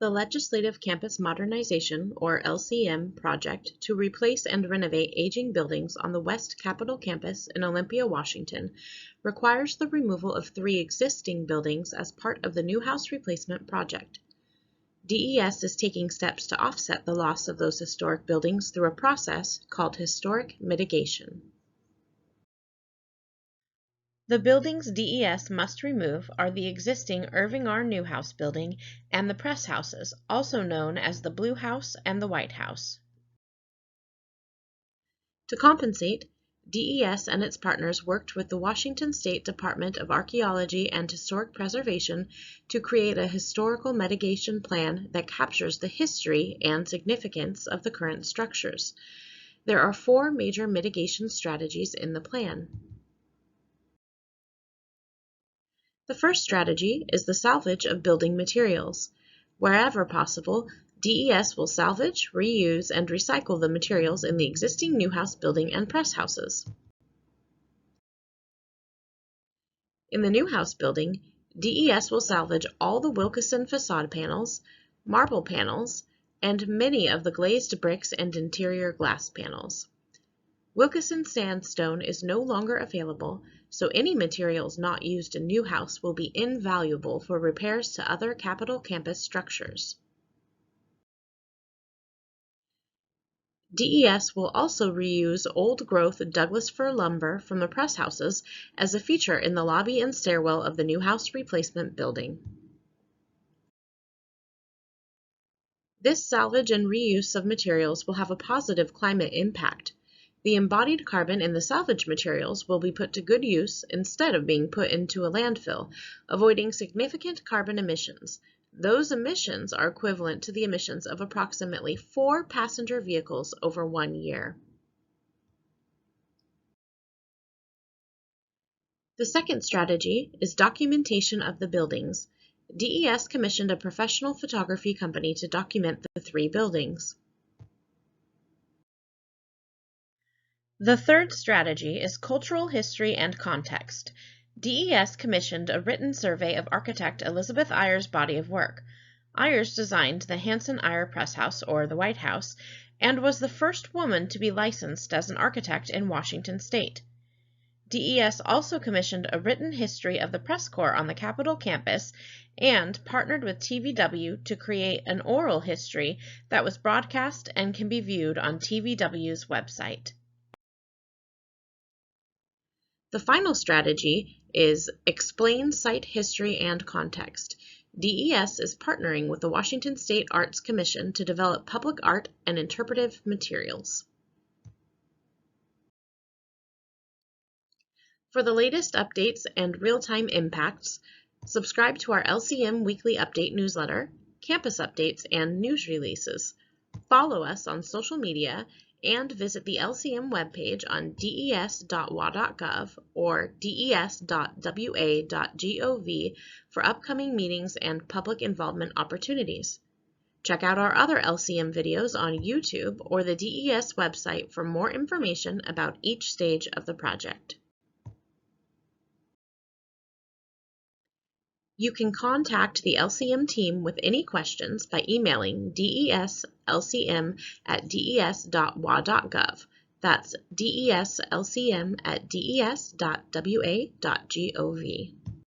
The Legislative Campus Modernization, or LCM, project to replace and renovate aging buildings on the West Capitol campus in Olympia, Washington, requires the removal of 3 existing buildings as part of the Newhouse Replacement Project. DES is taking steps to offset the loss of those historic buildings through a process called historic mitigation. The buildings DES must remove are the existing Irving R. Newhouse building and the press houses, also known as the Blue House and the White House. To compensate, DES and its partners worked with the Washington State Department of Archaeology and Historic Preservation to create a historical mitigation plan that captures the history and significance of the current structures. There are 4 major mitigation strategies in the plan. The first strategy is the salvage of building materials. Wherever possible, DES will salvage, reuse, and recycle the materials in the existing Newhouse building and press houses. In the Newhouse building, DES will salvage all the Wilkeson facade panels, marble panels, and many of the glazed bricks and interior glass panels. Wilkeson sandstone is no longer available, so any materials not used in Newhouse will be invaluable for repairs to other Capitol campus structures. DES will also reuse old-growth Douglas fir lumber from the press houses as a feature in the lobby and stairwell of the Newhouse Replacement building. This salvage and reuse of materials will have a positive climate impact. The embodied carbon in the salvage materials will be put to good use instead of being put into a landfill, avoiding significant carbon emissions. Those emissions are equivalent to the emissions of approximately 4 passenger vehicles over 1 year. The second strategy is documentation of the buildings. DES commissioned a professional photography company to document the 3 buildings. The third strategy is cultural history and context. DES commissioned a written survey of architect Elizabeth Eyer's body of work. Eyers designed the Hanson-Eyer Press House, or the White House, and was the first woman to be licensed as an architect in Washington State. DES also commissioned a written history of the press corps on the Capitol campus and partnered with TVW to create an oral history that was broadcast and can be viewed on TVW's website. The final strategy is explain site history and context. DES is partnering with the Washington State Arts Commission to develop public art and interpretive materials. For the latest updates and real-time impacts, subscribe to our LCM Weekly Update newsletter, campus updates, and news releases. Follow us on social media and visit the LCM webpage on des.wa.gov or des.wa.gov for upcoming meetings and public involvement opportunities. Check out our other LCM videos on YouTube or the DES website for more information about each stage of the project. You can contact the LCM team with any questions by emailing deslcm@des.wa.gov. That's deslcm@des.wa.gov.